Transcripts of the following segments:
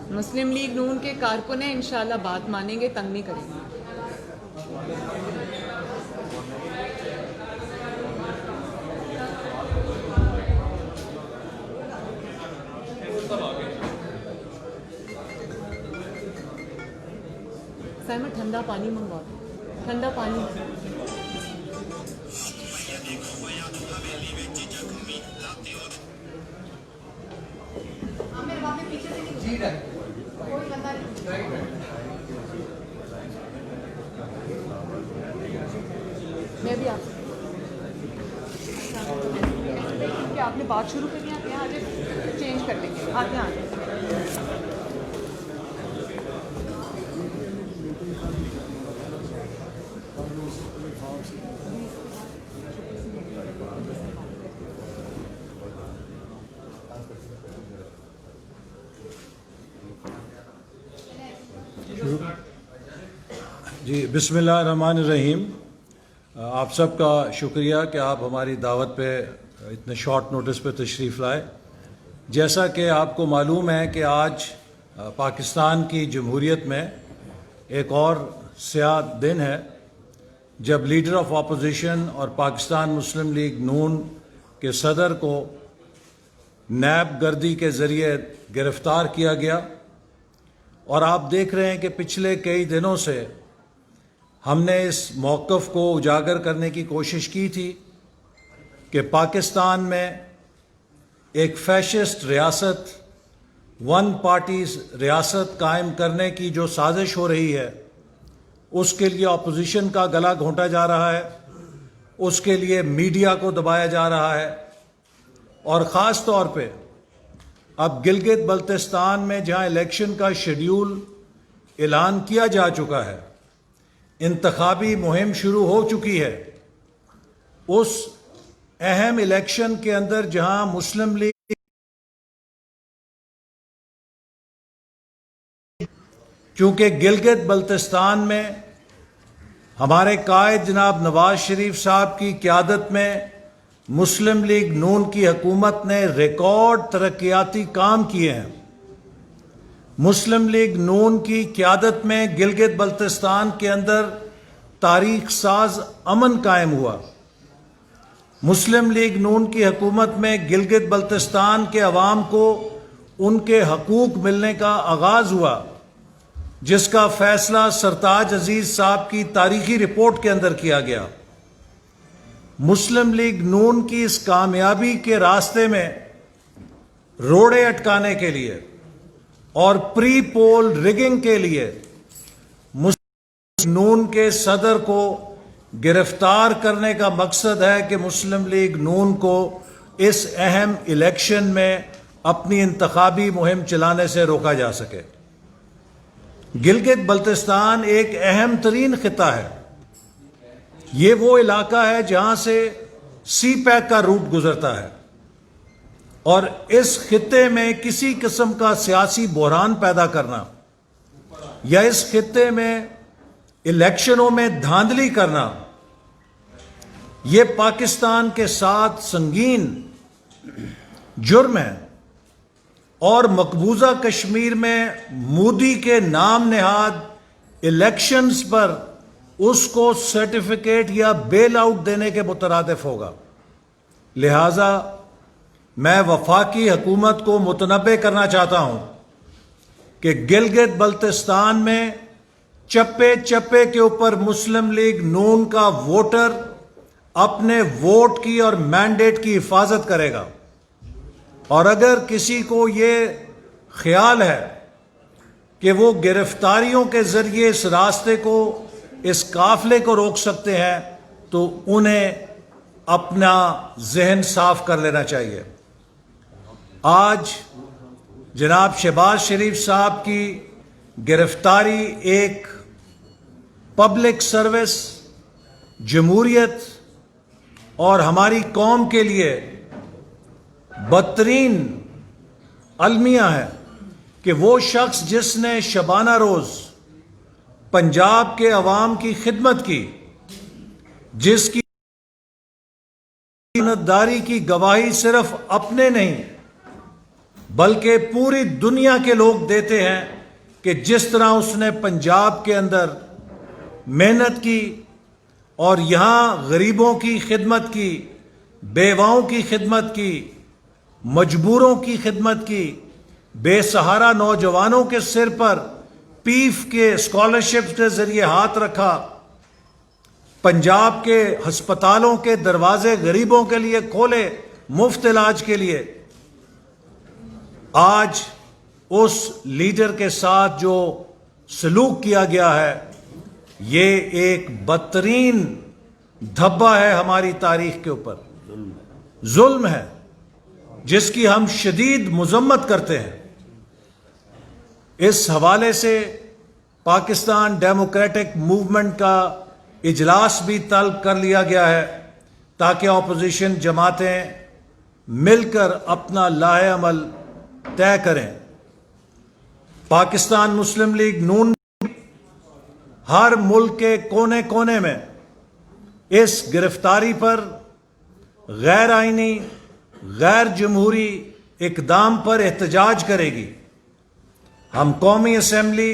مسلم league نون کے کارکن ہیں، انشاءاللہ بات مانیں گے، تنگ نہیں کریں گے۔ سائمہ ٹھنڈا پانی منگواؤ، ٹھنڈا پانی۔ میں بھی آپ کیا آپ نے بات شروع کرنی ہے؟ یہاں آگے چینج کر لیں گے، آتے آتے۔ جی بسم اللہ الرحمن الرحیم۔ آپ سب کا شکریہ کہ آپ ہماری دعوت پہ اتنے شارٹ نوٹس پہ تشریف لائے۔ جیسا کہ آپ کو معلوم ہے کہ آج پاکستان کی جمہوریت میں ایک اور سیاہ دن ہے جب لیڈر آف اپوزیشن اور پاکستان مسلم لیگ نون کے صدر کو نیب گردی کے ذریعے گرفتار کیا گیا، اور آپ دیکھ رہے ہیں کہ پچھلے کئی دنوں سے ہم نے اس موقف کو اجاگر کرنے کی کوشش کی تھی کہ پاکستان میں ایک فیشسٹ ریاست، ون پارٹی ریاست قائم کرنے کی جو سازش ہو رہی ہے، اس کے لیے اپوزیشن کا گلا گھونٹا جا رہا ہے، اس کے لیے میڈیا کو دبایا جا رہا ہے، اور خاص طور پہ اب گلگت بلتستان میں جہاں الیکشن کا شیڈیول اعلان کیا جا چکا ہے، انتخابی مہم شروع ہو چکی ہے، اس اہم الیکشن کے اندر جہاں مسلم لیگ چونکہ گلگت بلتستان میں ہمارے قائد جناب نواز شریف صاحب کی قیادت میں مسلم لیگ نون کی حکومت نے ریکارڈ ترقیاتی کام کیے ہیں۔ مسلم لیگ نون کی قیادت میں گلگت بلتستان کے اندر تاریخ ساز امن قائم ہوا۔ مسلم لیگ نون کی حکومت میں گلگت بلتستان کے عوام کو ان کے حقوق ملنے کا آغاز ہوا، جس کا فیصلہ سرتاج عزیز صاحب کی تاریخی رپورٹ کے اندر کیا گیا۔ مسلم لیگ نون کی اس کامیابی کے راستے میں روڑے اٹکانے کے لیے اور پری پول ریگنگ کے لیے مسلم لیگ نون کے صدر کو گرفتار کرنے کا مقصد ہے کہ مسلم لیگ نون کو اس اہم الیکشن میں اپنی انتخابی مہم چلانے سے روکا جا سکے۔ گلگت بلتستان ایک اہم ترین خطہ ہے۔ یہ وہ علاقہ ہے جہاں سے سی پیک کا روٹ گزرتا ہے، اور اس خطے میں کسی قسم کا سیاسی بحران پیدا کرنا یا اس خطے میں الیکشنوں میں دھاندلی کرنا، یہ پاکستان کے ساتھ سنگین جرم ہے، اور مقبوضہ کشمیر میں مودی کے نام نہاد الیکشنز پر اس کو سرٹیفکیٹ یا بیل آؤٹ دینے کے مترادف ہوگا۔ لہٰذا میں وفاقی حکومت کو متنبہ کرنا چاہتا ہوں کہ گلگت بلتستان میں چپے چپے کے اوپر مسلم لیگ نون کا ووٹر اپنے ووٹ کی اور مینڈیٹ کی حفاظت کرے گا، اور اگر کسی کو یہ خیال ہے کہ وہ گرفتاریوں کے ذریعے اس راستے کو، اس قافلے کو روک سکتے ہیں، تو انہیں اپنا ذہن صاف کر لینا چاہیے۔ آج جناب شہباز شریف صاحب کی گرفتاری ایک پبلک سروس، جمہوریت اور ہماری قوم کے لیے بدترین المیہ ہے کہ وہ شخص جس نے شبانہ روز پنجاب کے عوام کی خدمت کی، جس کی دیانتداری کی گواہی صرف اپنے نہیں بلکہ پوری دنیا کے لوگ دیتے ہیں کہ جس طرح اس نے پنجاب کے اندر محنت کی اور یہاں غریبوں کی خدمت کی، بیواؤں کی خدمت کی، مجبوروں کی خدمت کی، بے سہارا نوجوانوں کے سر پر پیف کے اسکالرشپ کے ذریعے ہاتھ رکھا، پنجاب کے ہسپتالوں کے دروازے غریبوں کے لیے کھولے مفت علاج کے لیے۔ آج اس لیڈر کے ساتھ جو سلوک کیا گیا ہے یہ ایک بدترین دھبا ہے ہماری تاریخ کے اوپر، ظلم ہے جس کی ہم شدید مذمت کرتے ہیں۔ اس حوالے سے پاکستان ڈیموکریٹک موومنٹ کا اجلاس بھی طلب کر لیا گیا ہے تاکہ اپوزیشن جماعتیں مل کر اپنا لاہ عمل طے کریں۔ پاکستان مسلم لیگ نون ہر ملک کے کونے کونے میں اس گرفتاری پر غیر آئینی، غیر جمہوری اقدام پر احتجاج کرے گی۔ ہم قومی اسمبلی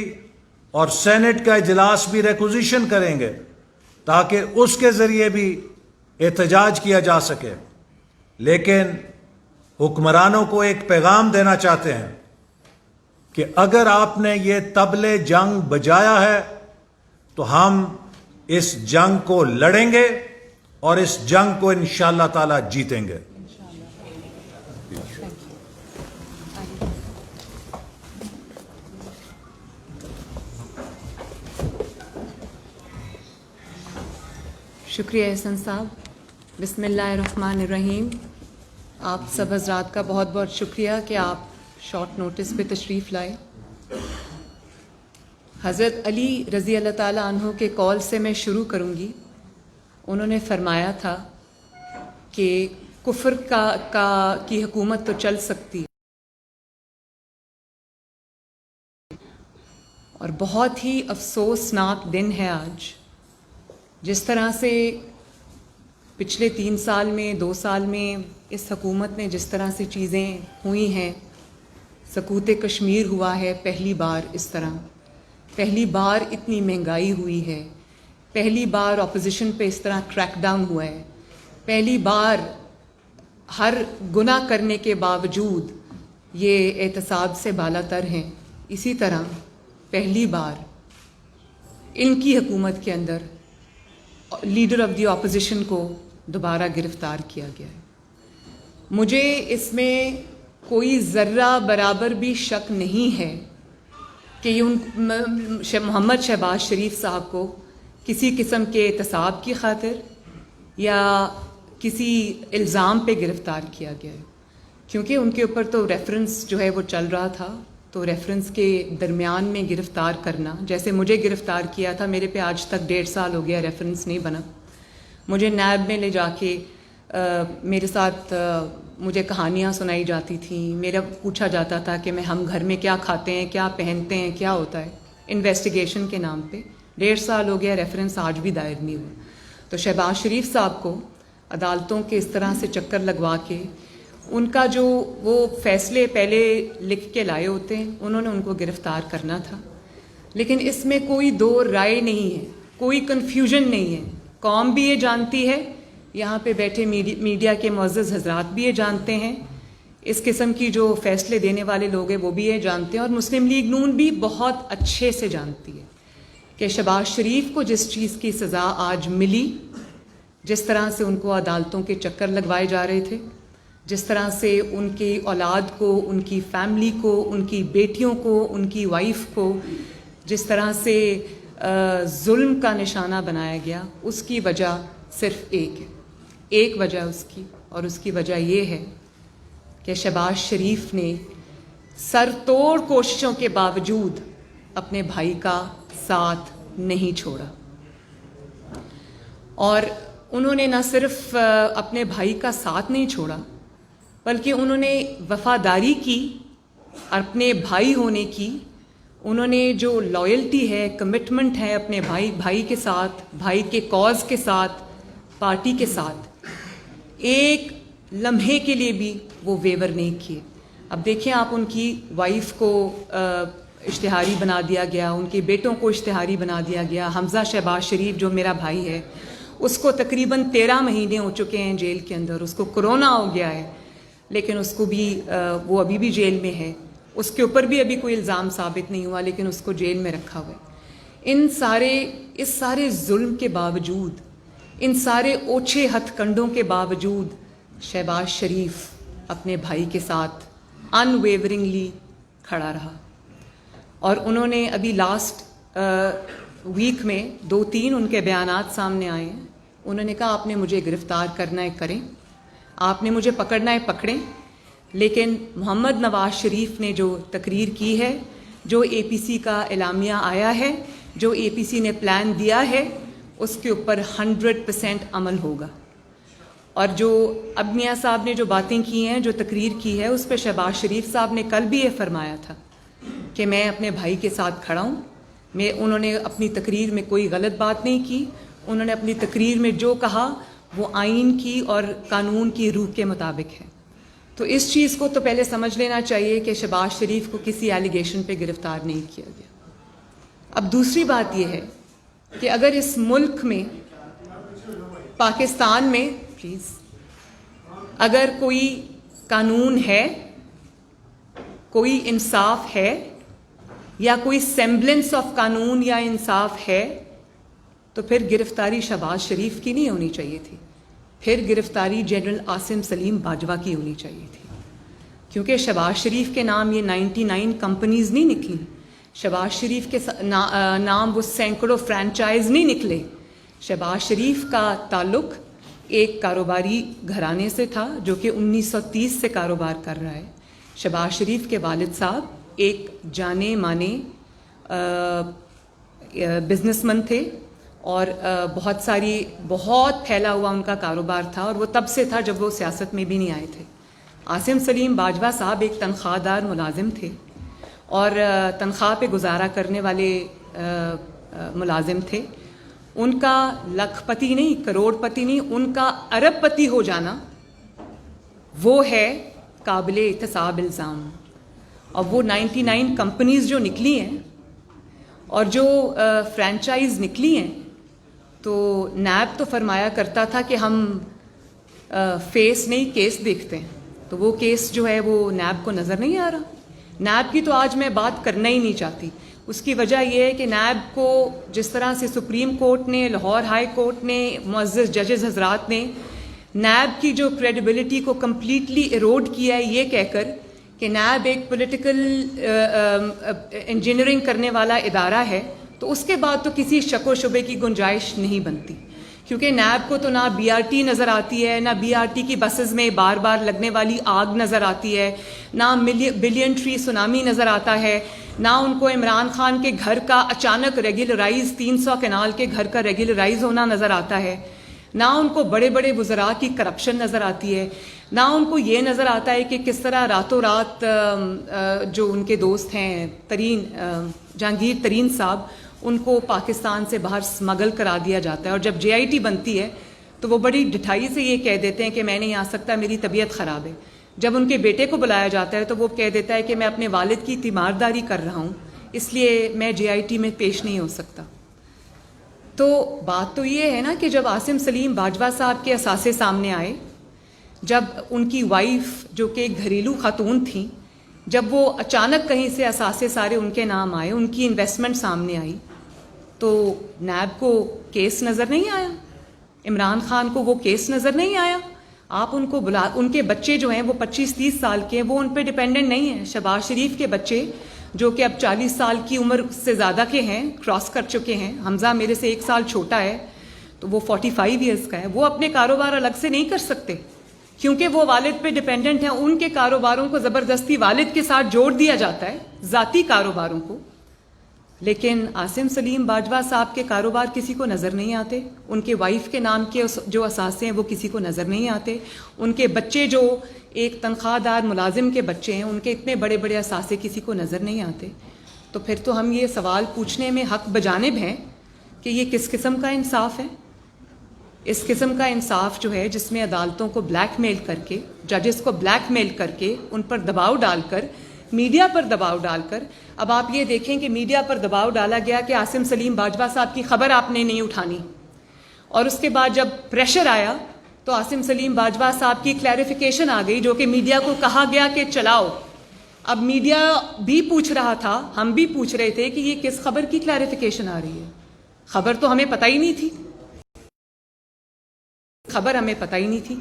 اور سینٹ کا اجلاس بھی ریکوزیشن کریں گے تاکہ اس کے ذریعے بھی احتجاج کیا جا سکے، لیکن حکمرانوں کو ایک پیغام دینا چاہتے ہیں کہ اگر آپ نے یہ طبلِ جنگ بجایا ہے تو ہم اس جنگ کو لڑیں گے اور اس جنگ کو انشاءاللہ تعالی جیتیں گے۔ شکریہ احسن صاحب۔ بسم اللہ الرحمن الرحیم۔ آپ سب حضرات کا بہت بہت شکریہ کہ آپ شارٹ نوٹس پہ تشریف لائے۔ حضرت علی رضی اللہ تعالیٰ عنہ کے قول سے میں شروع کروں گی۔ انہوں نے فرمایا تھا کہ کفر کی حکومت تو چل سکتی ہے، اور بہت ہی افسوسناک دن ہے آج، جس طرح سے پچھلے 3 سال میں 2 سال میں اس حکومت نے جس طرح سے چیزیں ہوئی ہیں، سقوط کشمیر ہوا ہے پہلی بار، اس طرح پہلی بار اتنی مہنگائی ہوئی ہے، پہلی بار اپوزیشن پہ اس طرح کریک ڈاؤن ہوا ہے، پہلی بار ہر گناہ کرنے کے باوجود یہ احتساب سے بالا تر ہیں، اسی طرح پہلی بار ان کی حکومت کے اندر لیڈر آف دی اپوزیشن کو دوبارہ گرفتار کیا گیا ہے۔ مجھے اس میں کوئی ذرہ برابر بھی شک نہیں ہے کہ محمد شہباز شریف صاحب کو کسی قسم کے احتساب کی خاطر یا کسی الزام پہ گرفتار کیا گیا ہے، کیونکہ ان کے اوپر تو ریفرنس جو ہے وہ چل رہا تھا، تو ریفرنس کے درمیان میں گرفتار کرنا، جیسے مجھے گرفتار کیا تھا، میرے پہ آج تک 1.5 سال ہو گیا ریفرنس نہیں بنا۔ مجھے نیب میں لے جا کے میرے ساتھ مجھے کہانیاں سنائی جاتی تھیں، میرا پوچھا جاتا تھا کہ ہم گھر میں کیا کھاتے ہیں، کیا پہنتے ہیں، کیا ہوتا ہے، انویسٹیگیشن کے نام پہ 1.5 سال ہو گیا، ریفرنس آج بھی دائر نہیں ہوا۔ تو شہباز شریف صاحب کو عدالتوں کے اس طرح سے چکر لگوا کے ان کا جو وہ فیصلے پہلے لکھ کے لائے ہوتے ہیں، انہوں نے ان کو گرفتار کرنا تھا۔ لیکن اس میں کوئی دو رائے نہیں ہے، کوئی کنفیوژن نہیں ہے، قوم بھی یہ جانتی ہے، یہاں پہ بیٹھے میڈیا کے معزز حضرات بھی یہ جانتے ہیں، اس قسم کی جو فیصلے دینے والے لوگ ہیں وہ بھی یہ جانتے ہیں، اور مسلم لیگ نون بھی بہت اچھے سے جانتی ہے کہ شہباز شریف کو جس چیز کی سزا آج ملی، جس طرح سے ان کو عدالتوں کے چکر لگوائے جا رہے تھے، جس طرح سے ان کی اولاد کو، ان کی فیملی کو، ان کی بیٹیوں کو، ان کی وائف کو جس طرح سے ظلم کا نشانہ بنایا گیا، اس کی وجہ صرف ایک ہے، ایک وجہ اس کی، اور اس کی وجہ یہ ہے کہ شہباز شریف نے سر توڑ کوششوں کے باوجود اپنے بھائی کا ساتھ نہیں چھوڑا، اور انہوں نے نہ صرف اپنے بھائی کا ساتھ نہیں چھوڑا بلکہ انہوں نے وفاداری کی، اپنے بھائی ہونے کی، انہوں نے جو لائلٹی ہے، کمٹمنٹ ہے اپنے بھائی کے ساتھ، بھائی کے کاز کے ساتھ، پارٹی کے ساتھ، ایک لمحے کے لیے بھی وہ ویور نہیں کیے. اب دیکھیں آپ، ان کی وائف کو اشتہاری بنا دیا گیا، ان کے بیٹوں کو اشتہاری بنا دیا گیا. حمزہ شہباز شریف جو میرا بھائی ہے، اس کو تقریباً 13 مہینے ہو چکے ہیں جیل کے اندر. اس کو کرونا ہو گیا ہے، لیکن اس کو بھی وہ ابھی بھی جیل میں ہے. اس کے اوپر بھی ابھی کوئی الزام ثابت نہیں ہوا، لیکن اس کو جیل میں رکھا ہوا ہے. اس سارے ظلم کے باوجود، ان سارے اوچھے ہتھ کنڈوں کے باوجود شہباز شریف اپنے بھائی کے ساتھ ان ویورنگلی کھڑا رہا. اور انہوں نے ابھی لاسٹ ویک میں 2-3 ان کے بیانات سامنے آئے ہیں. انہوں نے کہا آپ نے مجھے گرفتار کرنا ہے کریں، آپ نے مجھے پکڑنا ہے پکڑیں، لیکن محمد نواز شریف نے جو تقریر کی ہے، جو اے پی سی کا اعلامیہ آیا ہے، جو اے پی سی نے پلان دیا ہے، اس کے اوپر 100% عمل ہوگا. اور جو اب میاں صاحب نے جو باتیں کی ہیں، جو تقریر کی ہے، اس پہ شہباز شریف صاحب نے کل بھی یہ فرمایا تھا کہ میں اپنے بھائی کے ساتھ کھڑا ہوں. انہوں نے اپنی تقریر میں کوئی غلط بات نہیں کی. انہوں نے اپنی تقریر میں جو کہا وہ آئین کی اور قانون کی روح کے مطابق ہے. تو اس چیز کو تو پہلے سمجھ لینا چاہیے کہ شہباز شریف کو کسی ایلیگیشن پہ گرفتار نہیں کیا گیا. اب دوسری بات یہ ہے کہ اگر اس ملک میں، پاکستان میں، پلیز، اگر کوئی قانون ہے، کوئی انصاف ہے، یا کوئی سیمبلنس آف قانون یا انصاف ہے، تو پھر گرفتاری شہباز شریف کی نہیں ہونی چاہیے تھی، پھر گرفتاری جنرل عاصم سلیم باجوہ کی ہونی چاہیے تھی. کیونکہ شہباز شریف کے نام یہ 99 کمپنیز نہیں نکلی، شہباز شریف کے نام وہ سینکڑوں فرینچائز نہیں نکلے. شہباز شریف کا تعلق ایک کاروباری گھرانے سے تھا جو کہ 1930 سے کاروبار کر رہا ہے. شہباز شریف کے والد صاحب ایک جانے مانے بزنس مین تھے، اور بہت پھیلا ہوا ان کا کاروبار تھا، اور وہ تب سے تھا جب وہ سیاست میں بھی نہیں آئے تھے. عاصم سلیم باجوہ صاحب ایک تنخواہ دار ملازم تھے، اور تنخواہ پہ گزارا کرنے والے ملازم تھے. ان کا لاکھ پتی نہیں، کروڑ پتی نہیں، ان کا ارب پتی ہو جانا وہ ہے قابل احتساب الزام. اور وہ 99 کمپنیز جو نکلی ہیں اور جو فرینچائز نکلی ہیں، تو نیب تو فرمایا کرتا تھا کہ ہم فیس نہیں کیس دیکھتے ہیں. تو وہ کیس جو ہے وہ نیب کو نظر نہیں آ رہا. نیب کی تو آج میں بات کرنا ہی نہیں چاہتی. اس کی وجہ یہ ہے کہ نیب کو جس طرح سے سپریم کورٹ نے، لاہور ہائی کورٹ نے، معزز ججز حضرات نے نیب کی جو کریڈیبلٹی کو کمپلیٹلی ایروڈ کیا ہے، یہ کہہ کر کہ نیب ایک پولیٹیکل انجینئرنگ کرنے والا ادارہ ہے، تو اس کے بعد تو کسی شک و شبے کی گنجائش نہیں بنتی. کیونکہ نیب کو تو نہ بی آر ٹی نظر آتی ہے، نہ بی آر ٹی کی بسز میں بار بار لگنے والی آگ نظر آتی ہے، نہ بلین ٹری سونامی نظر آتا ہے، نہ ان کو عمران خان کے گھر کا اچانک ریگولرائز 300 کنال کے گھر کا ریگولرائز ہونا نظر آتا ہے، نہ ان کو بڑے بڑے وزراء کی کرپشن نظر آتی ہے، نہ ان کو یہ نظر آتا ہے کہ کس طرح راتوں رات جو ان کے دوست ہیں جہانگیر ترین صاحب، ان کو پاکستان سے باہر سمگل کرا دیا جاتا ہے. اور جب JIT بنتی ہے تو وہ بڑی ڈٹھائی سے یہ کہہ دیتے ہیں کہ میں نہیں آ سکتا، میری طبیعت خراب ہے. جب ان کے بیٹے کو بلایا جاتا ہے تو وہ کہہ دیتا ہے کہ میں اپنے والد کی تیمارداری کر رہا ہوں، اس لیے میں JIT میں پیش نہیں ہو سکتا. تو بات تو یہ ہے نا کہ جب عاصم سلیم باجوہ صاحب کے اثاثے سامنے آئے، جب ان کی وائف جو کہ ایک گھریلو خاتون تھیں، جب وہ اچانک کہیں سے اثاثے سارے ان کے نام آئے، ان کی انویسٹمنٹ سامنے آئی، تو نیب کو کیس نظر نہیں آیا، عمران خان کو وہ کیس نظر نہیں آیا. آپ ان کو ان کے بچے جو ہیں وہ 25-30 سال کے ہیں، وہ ان پہ ڈیپینڈنٹ نہیں ہیں. شہباز شریف کے بچے جو کہ اب 40 سال کی عمر سے زیادہ کے ہیں، کراس کر چکے ہیں. حمزہ میرے سے 1 سال چھوٹا ہے، تو وہ 45 ایئرس کا ہے. وہ اپنے کاروبار الگ سے نہیں کر سکتے کیونکہ وہ والد پہ ڈیپینڈنٹ ہیں. ان کے کاروباروں کو زبردستی والد کے ساتھ جوڑ دیا جاتا ہے، ذاتی کاروباروں کو. لیکن عاصم سلیم باجوہ صاحب کے کاروبار کسی کو نظر نہیں آتے، ان کے وائف کے نام کے جو اثاثے ہیں وہ کسی کو نظر نہیں آتے، ان کے بچے جو ایک تنخواہ دار ملازم کے بچے ہیں ان کے اتنے بڑے بڑے اثاثے کسی کو نظر نہیں آتے. تو پھر تو ہم یہ سوال پوچھنے میں حق بجانب ہیں کہ یہ کس قسم کا انصاف ہے؟ اس قسم کا انصاف جو ہے جس میں عدالتوں کو بلیک میل کر کے، ججز کو بلیک میل کر کے، ان پر دباؤ ڈال کر، میڈیا پر دباؤ ڈال کر. اب آپ یہ دیکھیں کہ میڈیا پر دباؤ ڈالا گیا کہ عاصم سلیم باجوہ صاحب کی خبر آپ نے نہیں اٹھانی، اور اس کے بعد جب پریشر آیا تو عاصم سلیم باجوہ صاحب کی کلیریفیکیشن آ گئی جو کہ میڈیا کو کہا گیا کہ چلاؤ. اب میڈیا بھی پوچھ رہا تھا، ہم بھی پوچھ رہے تھے کہ یہ کس خبر کی کلیریفیکیشن آ رہی ہے؟ خبر تو ہمیں پتہ ہی نہیں تھی، خبر ہمیں پتہ ہی نہیں تھی.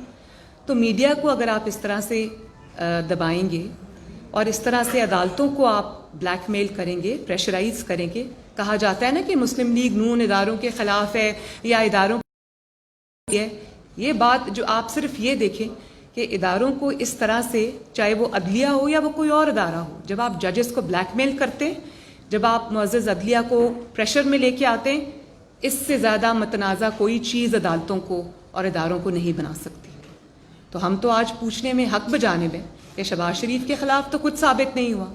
تو میڈیا کو اگر آپ اس طرح سے دبائیں گے اور اس طرح سے عدالتوں کو آپ بلیک میل کریں گے، پریشرائز کریں گے، کہا جاتا ہے نا کہ مسلم لیگ نون اداروں کے خلاف ہے یا اداروں ہے. یہ بات جو آپ صرف یہ دیکھیں کہ اداروں کو اس طرح سے، چاہے وہ عدلیہ ہو یا وہ کوئی اور ادارہ ہو، جب آپ ججز کو بلیک میل کرتے ہیں، جب آپ معزز عدلیہ کو پریشر میں لے کے آتے ہیں، اس سے زیادہ متنازع کوئی چیز عدالتوں کو اور اداروں کو نہیں بنا سکتی. تو ہم تو آج پوچھنے میں حق بجانب ہیں کہ شہباز شریف کے خلاف تو کچھ ثابت نہیں ہوا،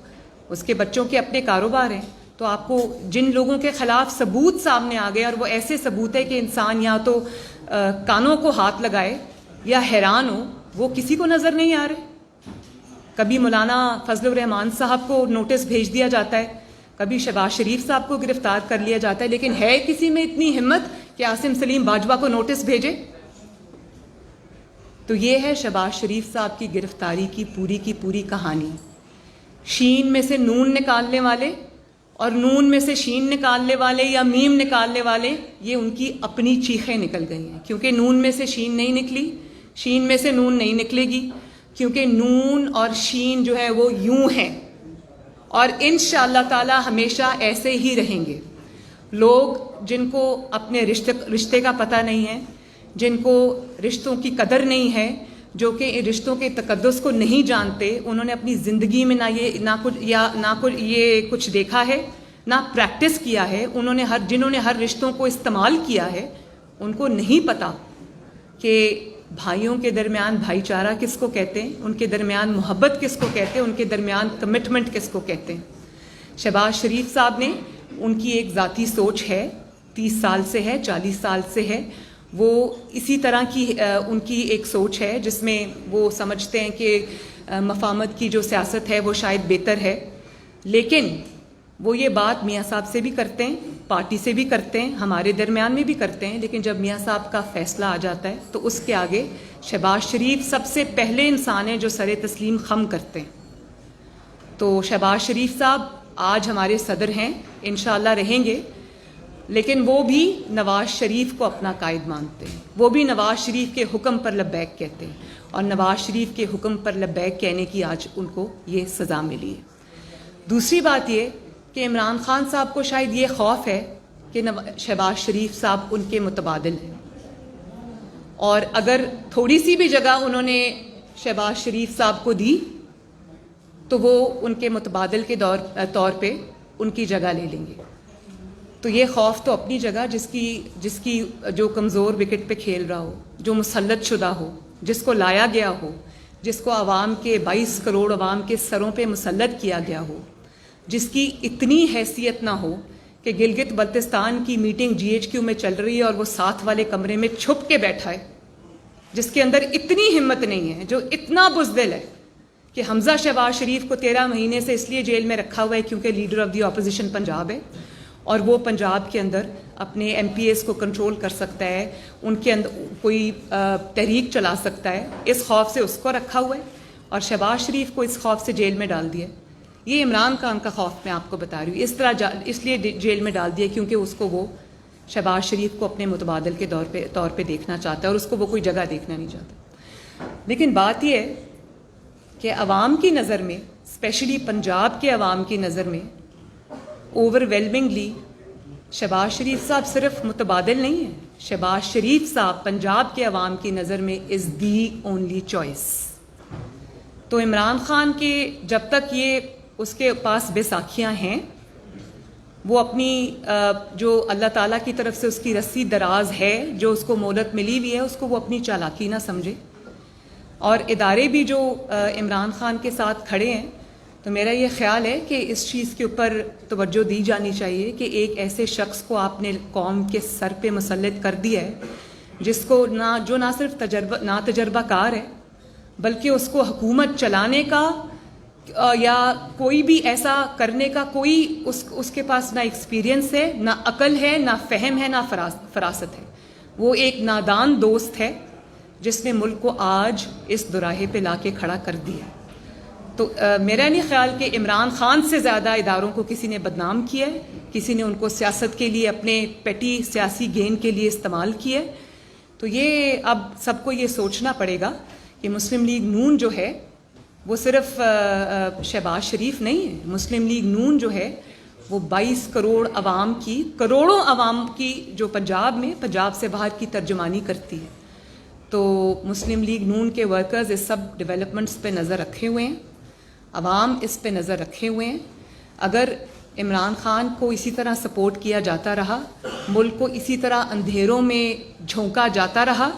اس کے بچوں کے اپنے کاروبار ہیں. تو آپ کو جن لوگوں کے خلاف ثبوت سامنے آ گئے، اور وہ ایسے ثبوت ہے کہ انسان یا تو کانوں کو ہاتھ لگائے یا حیران ہو، وہ کسی کو نظر نہیں آ رہے. کبھی مولانا فضل الرحمان صاحب کو نوٹس بھیج دیا جاتا ہے، کبھی شہباز شریف صاحب کو گرفتار کر لیا جاتا ہے، لیکن ہے کسی میں اتنی ہمت کہ عاصم سلیم باجوہ کو نوٹس بھیجے؟ تو یہ ہے شہباز شریف صاحب کی گرفتاری کی پوری کہانی. شین میں سے نون نکالنے والے اور نون میں سے شین نکالنے والے یا میم نکالنے والے، یہ ان کی اپنی چیخیں نکل گئی ہیں، کیونکہ نون میں سے شین نہیں نکلی، شین میں سے نون نہیں نکلے گی، کیونکہ نون اور شین جو ہے وہ یوں ہیں، اور انشاءاللہ تعالی ہمیشہ ایسے ہی رہیں گے. لوگ جن کو اپنے رشتے کا پتہ نہیں ہے، جن کو رشتوں کی قدر نہیں ہے، جو کہ رشتوں کے تقدس کو نہیں جانتے، انہوں نے اپنی زندگی میں نہ کچھ دیکھا ہے، نہ پریکٹس کیا ہے. جنہوں نے ہر رشتوں کو استعمال کیا ہے، ان کو نہیں پتہ کہ بھائیوں کے درمیان بھائی چارہ کس کو کہتے ہیں، ان کے درمیان محبت کس کو کہتے ہیں، ان کے درمیان کمٹمنٹ کس کو کہتے ہیں. شہباز شریف صاحب نے، ان کی ایک ذاتی سوچ ہے، 30 سال سے ہے، 40 سال سے ہے، وہ اسی طرح کی ان کی ایک سوچ ہے جس میں وہ سمجھتے ہیں کہ مفاہمت کی جو سیاست ہے وہ شاید بہتر ہے. لیکن وہ یہ بات میاں صاحب سے بھی کرتے ہیں، پارٹی سے بھی کرتے ہیں، ہمارے درمیان میں بھی کرتے ہیں، لیکن جب میاں صاحب کا فیصلہ آ جاتا ہے تو اس کے آگے شہباز شریف سب سے پہلے انسان ہیں جو سر تسلیم خم کرتے ہیں. تو شہباز شریف صاحب آج ہمارے صدر ہیں، انشاءاللہ رہیں گے، لیکن وہ بھی نواز شریف کو اپنا قائد مانتے ہیں، وہ بھی نواز شریف کے حکم پر لبیک کہتے ہیں، اور نواز شریف کے حکم پر لبیک کہنے کی آج ان کو یہ سزا ملی ہے. دوسری بات یہ کہ عمران خان صاحب کو شاید یہ خوف ہے کہ شہباز شریف صاحب ان کے متبادل ہیں، اور اگر تھوڑی سی بھی جگہ انہوں نے شہباز شریف صاحب کو دی تو وہ ان کے متبادل کے طور پہ ان کی جگہ لے لیں گے. تو یہ خوف تو اپنی جگہ، جس کی جو کمزور وکٹ پہ کھیل رہا ہو، جو مسلط شدہ ہو، جس کو لایا گیا ہو، جس کو عوام کے 22 کروڑ عوام کے سروں پہ مسلط کیا گیا ہو، جس کی اتنی حیثیت نہ ہو کہ گلگت بلتستان کی میٹنگ GHQ میں چل رہی ہے اور وہ ساتھ والے کمرے میں چھپ کے بیٹھا ہے، جس کے اندر اتنی ہمت نہیں ہے، جو اتنا بزدل ہے کہ حمزہ شہباز شریف کو 13 مہینے سے اس لیے جیل میں رکھا ہوا ہے کیونکہ leader of the opposition Punjab ہے، اور وہ پنجاب کے اندر اپنے MPAs کو کنٹرول کر سکتا ہے، ان کے اندر کوئی تحریک چلا سکتا ہے. اس خوف سے اس کو رکھا ہوا ہے، اور شہباز شریف کو اس خوف سے جیل میں ڈال دیا. یہ عمران خان کا خوف میں آپ کو بتا رہی ہوں، اس طرح اس لیے جیل میں ڈال دیا کیونکہ اس کو وہ شہباز شریف کو اپنے متبادل کے طور پہ دیکھنا چاہتا ہے، اور اس کو وہ کوئی جگہ دیکھنا نہیں چاہتا. لیکن بات یہ ہے کہ عوام کی نظر میں، اسپیشلی پنجاب کے عوام کی نظر میں، اوور ویلمنگلی شہباز شریف صاحب صرف متبادل نہیں ہیں، شہباز شریف صاحب پنجاب کے عوام کی نظر میں از دی اونلی چوائس. تو عمران خان کے جب تک یہ اس کے پاس بیساکھیاں ہیں، وہ اپنی جو اللہ تعالیٰ کی طرف سے اس کی رسی دراز ہے، جو اس کو مہلت ملی ہوئی ہے، اس کو وہ اپنی چالاکی نہ سمجھے. اور ادارے بھی جو عمران خان کے ساتھ کھڑے ہیں، تو میرا یہ خیال ہے کہ اس چیز کے اوپر توجہ دی جانی چاہیے کہ ایک ایسے شخص کو آپ نے قوم کے سر پہ مسلط کر دیا ہے جس کو جو نہ صرف تجربہ کار ہے، بلکہ اس کو حکومت چلانے کا یا کوئی بھی ایسا کرنے کا کوئی اس کے پاس نہ ایکسپیرینس ہے، نہ عقل ہے، نہ فہم ہے، نہ فراست ہے. وہ ایک نادان دوست ہے جس نے ملک کو آج اس دوراہے پہ لا کے کھڑا کر دیا. تو میرا نہیں خیال کہ عمران خان سے زیادہ اداروں کو کسی نے بدنام کیا ہے، کسی نے ان کو سیاست کے لیے اپنے پیٹی سیاسی گین کے لیے استعمال کیا ہے. تو یہ اب سب کو یہ سوچنا پڑے گا کہ مسلم لیگ نون جو ہے وہ صرف شہباز شریف نہیں ہے. مسلم لیگ نون جو ہے وہ 22 کروڑ عوام کی، کروڑوں عوام کی جو پنجاب سے باہر کی ترجمانی کرتی ہے. تو مسلم لیگ نون کے ورکرز اس سب ڈیولپمنٹس پہ نظر رکھے ہوئے ہیں، عوام اس پہ نظر رکھے ہوئے ہیں. اگر عمران خان کو اسی طرح سپورٹ کیا جاتا رہا، ملک کو اسی طرح اندھیروں میں جھونکا جاتا رہا،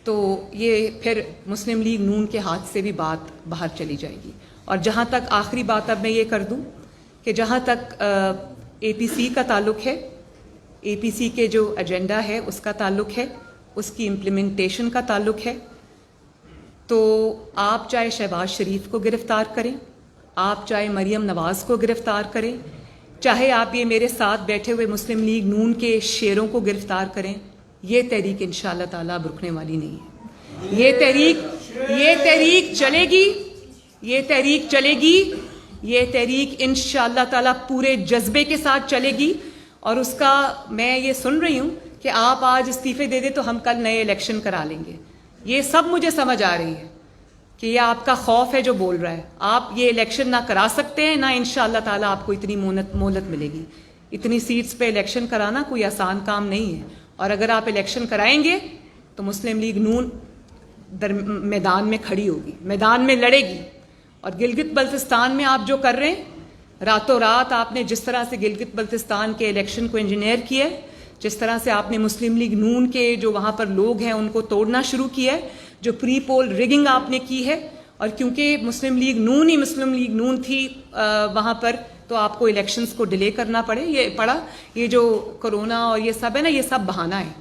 تو یہ پھر مسلم لیگ نون کے ہاتھ سے بھی بات باہر چلی جائے گی. اور جہاں تک آخری بات اب میں یہ کر دوں کہ جہاں تک اے پی سی کا تعلق ہے، اے پی سی کے جو ایجنڈا ہے اس کا تعلق ہے، اس کی امپلیمنٹیشن کا تعلق ہے، تو آپ چاہے شہباز شریف کو گرفتار کریں، آپ چاہے مریم نواز کو گرفتار کریں، چاہے آپ یہ میرے ساتھ بیٹھے ہوئے مسلم لیگ نون کے شیروں کو گرفتار کریں، یہ تحریک انشاءاللہ تعالیٰ اب رکنے والی نہیں ہے. یہ تحریک چلے گی، یہ تحریک چلے گی، یہ تحریک انشاءاللہ تعالیٰ پورے جذبے کے ساتھ چلے گی. اور اس کا میں یہ سن رہی ہوں کہ آپ آج استعفے دے دیں تو ہم کل نئے الیکشن کرا لیں گے. یہ سب مجھے سمجھ آ رہی ہے کہ یہ آپ کا خوف ہے جو بول رہا ہے. آپ یہ الیکشن نہ کرا سکتے ہیں، نہ انشاءاللہ تعالیٰ آپ کو اتنی مہلت ملے گی. اتنی سیٹس پہ الیکشن کرانا کوئی آسان کام نہیں ہے. اور اگر آپ الیکشن کرائیں گے تو مسلم لیگ نون میدان میں کھڑی ہوگی، میدان میں لڑے گی. اور گلگت بلتستان میں آپ جو کر رہے ہیں، راتوں رات آپ نے جس طرح سے گلگت بلتستان کے الیکشن کو انجینئر کیا ہے، جس طرح سے آپ نے مسلم لیگ نون کے جو وہاں پر لوگ ہیں ان کو توڑنا شروع کیا ہے، جو پری پول ریگنگ آپ نے کی ہے. اور کیونکہ مسلم لیگ نون تھی وہاں پر، تو آپ کو الیکشنز کو ڈیلے کرنا پڑا. یہ جو کرونا اور یہ سب ہے نا، یہ سب بہانہ ہے.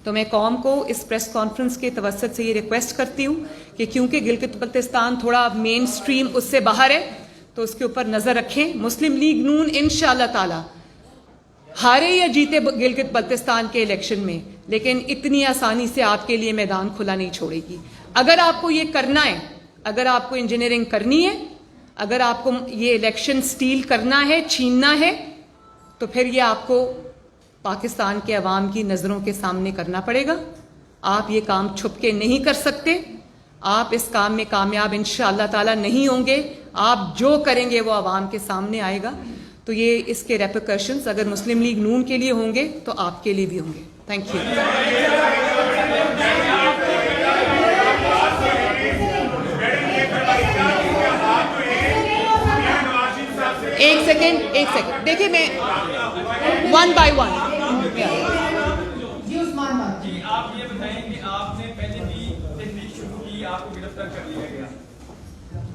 تو میں قوم کو اس پریس کانفرنس کے توسط سے یہ ریکویسٹ کرتی ہوں کہ کیونکہ گلگت بلتستان تھوڑا مین سٹریم اس سے باہر ہے، تو اس کے اوپر نظر رکھیں. مسلم لیگ نون انشاءاللہ تعالی ہارے یا جیتے گلگت بلتستان کے الیکشن میں، لیکن اتنی آسانی سے آپ کے لیے میدان کھلا نہیں چھوڑے گی. اگر آپ کو یہ کرنا ہے، اگر آپ کو انجینئرنگ کرنی ہے، اگر آپ کو یہ الیکشن سٹیل کرنا ہے، چھیننا ہے، تو پھر یہ آپ کو پاکستان کے عوام کی نظروں کے سامنے کرنا پڑے گا. آپ یہ کام چھپ کے نہیں کر سکتے. آپ اس کام میں کامیاب انشاءاللہ تعالی نہیں ہوں گے. آپ جو کریں گے وہ عوام کے سامنے آئے گا. تو یہ اس کے ریپرکشنز اگر مسلم لیگ نون کے لیے ہوں گے تو آپ کے لیے بھی ہوں گے. Thank you. ایک سیکنڈ دیکھیں، میں ون بائی ون. آپ یہ بتائیں کہ آپ نے پہلے بھی تحریک شروع کی، آپ کو گرفتار کر لیا گیا.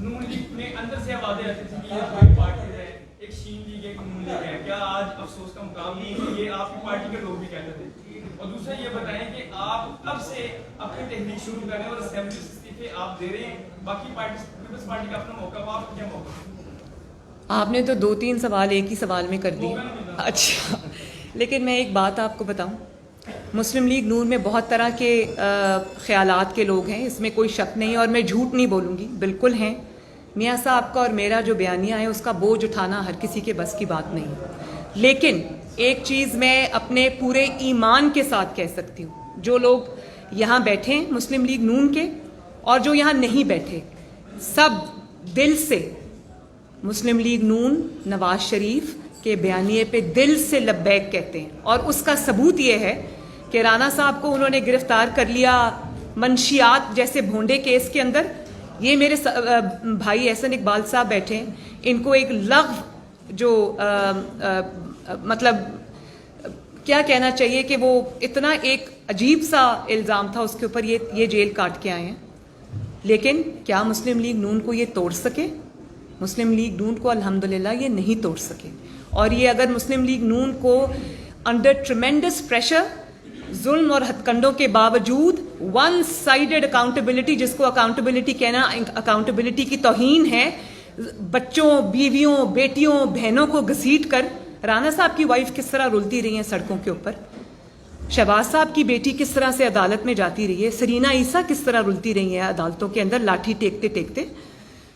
نون لیگ میں اندر سے وعدے آتے تھے کہ یہ کوئی پارٹی ہے، ایک شین لیگ ہے، ایک نون لیگ ہے. کیا آج افسوس کا مقام نہیں ہے؟ یہ آپ کی پارٹی کے لوگ بھی کہتے تھے. اور دوسرا یہ بتائیں کہ آپ کب سے اپنی تحریک شروع کر رہے ہیں اور اسمبلی سے استعفے آپ دے رہے ہیں؟ باقی پیپلز پارٹی کا اپنا موقع ہوا، آپ کیا موقع؟ آپ نے تو 2-3 سوال ایک ہی سوال میں کر دی. اچھا، لیکن میں ایک بات آپ کو بتاؤں، مسلم لیگ نون میں بہت طرح کے خیالات کے لوگ ہیں، اس میں کوئی شک نہیں. اور میں جھوٹ نہیں بولوں گی، بالکل ہیں. میاں صاحب کا اور میرا جو بیانیہ ہے اس کا بوجھ اٹھانا ہر کسی کے بس کی بات نہیں. لیکن ایک چیز میں اپنے پورے ایمان کے ساتھ کہہ سکتی ہوں، جو لوگ یہاں بیٹھے ہیں مسلم لیگ نون کے اور جو یہاں نہیں بیٹھے، سب دل سے مسلم لیگ نون نواز شریف کے بیانیے پہ دل سے لبیک کہتے ہیں. اور اس کا ثبوت یہ ہے کہ رانا صاحب کو انہوں نے گرفتار کر لیا منشیات جیسے بھونڈے کیس کے اندر. یہ میرے بھائی احسن اقبال صاحب بیٹھے ہیں، ان کو ایک لغو جو مطلب کیا کہنا چاہیے کہ وہ اتنا ایک عجیب سا الزام تھا اس کے اوپر، یہ جیل کاٹ کے آئے ہیں. لیکن کیا مسلم لیگ نون کو یہ توڑ سکے؟ مسلم لیگ نون کو الحمدللہ یہ نہیں توڑ سکے. اور یہ اگر مسلم لیگ نون کو انڈر ٹریمینڈس پریشر، ظلم اور ہتھ کنڈوں کے باوجود ون سائیڈڈ اکاؤنٹیبلٹی، جس کو اکاؤنٹیبلٹی کہنا اکاؤنٹیبلٹی کی توہین ہے، بچوں، بیویوں، بیٹیوں، بہنوں کو گھسیٹ کر، رانا صاحب کی وائف کس طرح رلتی رہی ہیں سڑکوں کے اوپر، شہباز صاحب کی بیٹی کس طرح سے عدالت میں جاتی رہی ہے، سرینا عیسیٰ کس طرح رلتی رہی ہیں عدالتوں کے اندر لاٹھی ٹیکتے ٹیکتے.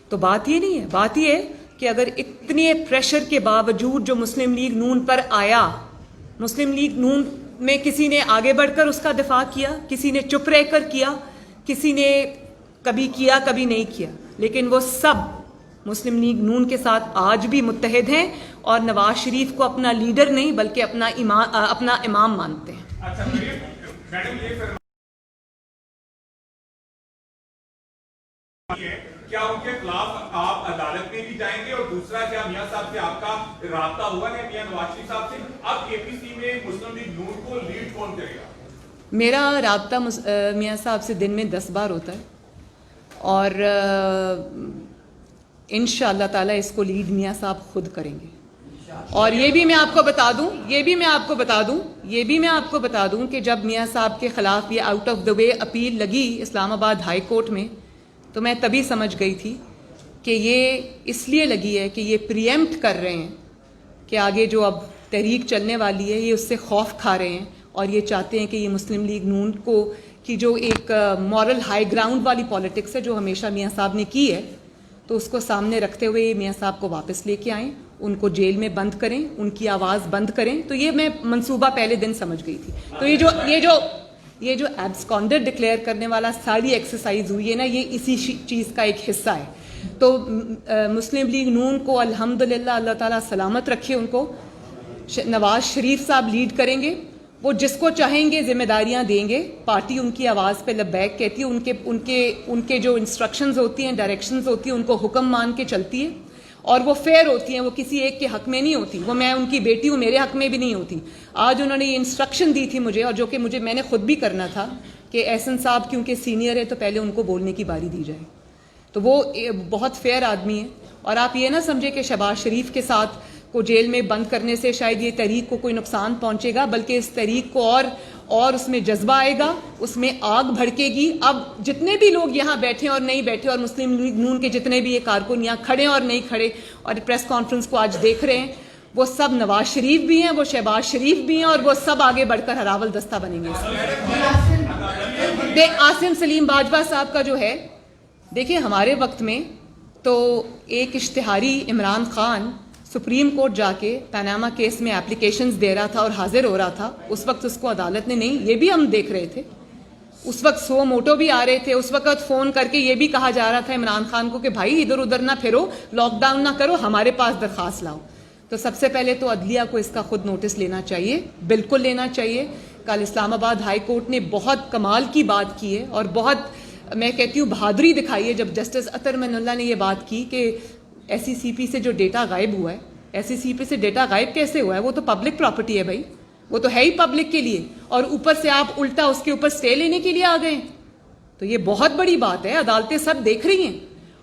تو بات یہ نہیں ہے، بات یہ ہے کہ اگر اتنے پریشر کے باوجود جو مسلم لیگ نون پر آیا، مسلم لیگ نون میں کسی نے آگے بڑھ کر اس کا دفاع کیا، کسی نے چپ رہ کر کیا، کسی نے کبھی کیا کبھی نہیں کیا، لیکن وہ سب مسلم لیگ نون کے ساتھ آج بھی متحد ہیں اور نواز شریف کو اپنا لیڈر نہیں بلکہ اپنا امام مانتے ہیں. اچھا میڈم، یہ کیا ان کے خلاف آپ عدالت میں بھی جائیں گے؟ اور دوسرا، کیا میاں صاحب سے آپ کا رابطہ ہوا ہے میاں نواز شریف صاحب سے؟ اب اے پی سی میں مسلم لیگ نون کو لیڈ کون کرے گا؟ میرا رابطہ میاں صاحب سے دن میں 10 بار ہوتا ہے اور انشاءاللہ تعالیٰ اس کو لیڈ میاں صاحب خود کریں گے. اور یہ بھی میں آپ کو بتا دوں کہ جب میاں صاحب کے خلاف یہ out of the way appeal لگی اسلام آباد ہائی کورٹ میں، تو میں تبھی سمجھ گئی تھی کہ یہ اس لیے لگی ہے کہ یہ پریمپٹ کر رہے ہیں کہ آگے جو اب تحریک چلنے والی ہے یہ اس سے خوف کھا رہے ہیں اور یہ چاہتے ہیں کہ یہ مسلم لیگ نون کو کی جو ایک مورل ہائی گراؤنڈ والی پالیٹکس ہے جو ہمیشہ میاں صاحب نے کی ہے، تو اس کو سامنے رکھتے ہوئے میاں صاحب کو واپس لے کے آئیں، ان کو جیل میں بند کریں، ان کی آواز بند کریں. تو یہ میں منصوبہ پہلے دن سمجھ گئی تھی. تو یہ جو ایبسکانڈر ڈکلیئر کرنے والا ساری ایکسرسائز ہوئی ہے نا، یہ اسی چیز کا ایک حصہ ہے. تو مسلم لیگ نون کو الحمدللہ اللہ تعالیٰ سلامت رکھے، ان کو نواز شریف صاحب لیڈ کریں گے. وہ جس کو چاہیں گے ذمہ داریاں دیں گے، پارٹی ان کی آواز پہ لبیک کہتی ہے، ان کے جو انسٹرکشنز ہوتی ہیں، ڈائریکشنز ہوتی ہیں، ان کو حکم مان کے چلتی ہے اور وہ فیئر ہوتی ہیں، وہ کسی ایک کے حق میں نہیں ہوتی. وہ میں ان کی بیٹی ہوں، میرے حق میں بھی نہیں ہوتی. آج انہوں نے یہ انسٹرکشن دی تھی مجھے، اور جو کہ میں نے خود بھی کرنا تھا کہ احسن صاحب کیونکہ سینئر ہے تو پہلے ان کو بولنے کی باری دی جائے. تو وہ بہت فیئر آدمی ہے. اور آپ یہ نہ سمجھے کہ شہباز شریف کے ساتھ کو جیل میں بند کرنے سے شاید یہ تحریک کو کوئی نقصان پہنچے گا، بلکہ اس تحریک کو اور اس میں جذبہ آئے گا، اس میں آگ بھڑکے گی. اب جتنے بھی لوگ یہاں بیٹھے اور نہیں بیٹھے، اور مسلم لیگ نون کے جتنے بھی یہ کارکن یہاں کھڑے اور نہیں کھڑے اور پریس کانفرنس کو آج دیکھ رہے ہیں، وہ سب نواز شریف بھی ہیں، وہ شہباز شریف بھی ہیں، اور وہ سب آگے بڑھ کر ہراول دستہ بنیں گے. عاصم سلیم باجوہ صاحب کا جو ہے، دیکھیں ہمارے وقت میں تو ایک اشتہاری عمران خان سپریم کورٹ جا کے پاناما کیس میں اپلیکیشنز دے رہا تھا اور حاضر ہو رہا تھا. اس وقت اس کو عدالت نے نہیں، یہ بھی ہم دیکھ رہے تھے، اس وقت سو موٹو بھی آ رہے تھے، اس وقت فون کر کے یہ بھی کہا جا رہا تھا عمران خان کو کہ بھائی ادھر ادھر نہ پھرو، لاک ڈاؤن نہ کرو، ہمارے پاس درخواست لاؤ. تو سب سے پہلے تو عدلیہ کو اس کا خود نوٹس لینا چاہیے، بالکل لینا چاہیے. کل اسلام آباد ہائی کورٹ نے بہت کمال کی بات کی ہے اور بہت میں کہتی ہوں بہادری دکھائی ہے جب جسٹس اطہر من اللہ نے یہ بات کی کہ ایس سی سی پی سے جو ڈیٹا غائب ہوا ہے، ایس سی سی پی سے ڈیٹا غائب کیسے ہوا ہے؟ وہ تو پبلک پراپرٹی ہے بھائی، وہ تو ہے ہی پبلک کے لیے، اور اوپر سے آپ الٹا اس کے اوپر سٹے لینے کے لیے آ گئے. تو یہ بہت بڑی بات ہے، عدالتیں سب دیکھ رہی ہیں.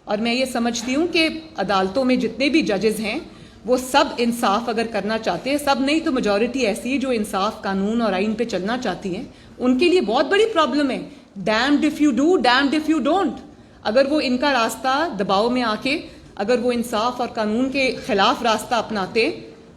اور میں یہ سمجھتی ہوں کہ عدالتوں میں جتنے بھی ججز ہیں وہ سب انصاف اگر کرنا چاہتے ہیں، سب نہیں تو میجورٹی ایسی ہے جو انصاف، قانون اور آئین پہ چلنا چاہتی ہیں، ان کے لیے بہت بڑی پرابلم ہے. Damned if you do, damned if you don't. اگر وہ ان کا راستہ دباؤ میں آ کے اگر وہ انصاف اور قانون کے خلاف راستہ اپناتے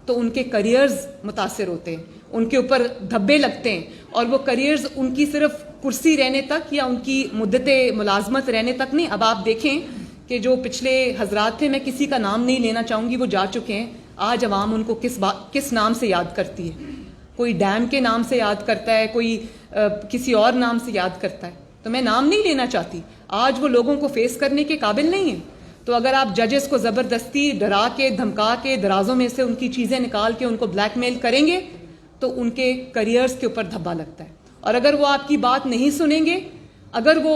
تو ان کے کریئرز متاثر ہوتے ہیں، ان کے اوپر دھبے لگتے ہیں، اور وہ کریئرز ان کی صرف کرسی رہنے تک یا ان کی مدت ملازمت رہنے تک نہیں. اب آپ دیکھیں کہ جو پچھلے حضرات تھے، میں کسی کا نام نہیں لینا چاہوں گی، وہ جا چکے ہیں، آج عوام ان کو کس نام سے یاد کرتی ہے؟ کوئی ڈیم کے نام سے یاد کرتا ہے، کوئی کسی اور نام سے یاد کرتا ہے. تو میں نام نہیں لینا چاہتی. آج وہ لوگوں کو فیس کرنے کے قابل نہیں ہیں. تو اگر آپ ججز کو زبردستی ڈرا کے دھمکا کے درازوں میں سے ان کی چیزیں نکال کے ان کو بلیک میل کریں گے تو ان کے کریئرز کے اوپر دھبا لگتا ہے. اور اگر وہ آپ کی بات نہیں سنیں گے، اگر وہ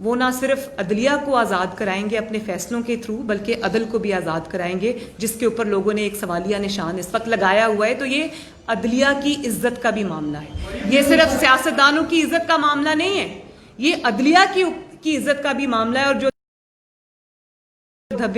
وہ نہ صرف عدلیہ کو آزاد کرائیں گے اپنے فیصلوں کے تھرو بلکہ عدل کو بھی آزاد کرائیں گے، جس کے اوپر لوگوں نے ایک سوالیہ نشان اس وقت لگایا ہوا ہے۔ تو یہ عدلیہ کی عزت کا بھی معاملہ ہے، یہ صرف سیاستدانوں کی عزت کا معاملہ نہیں ہے، یہ عدلیہ کی عزت کا بھی معاملہ ہے۔ اور جو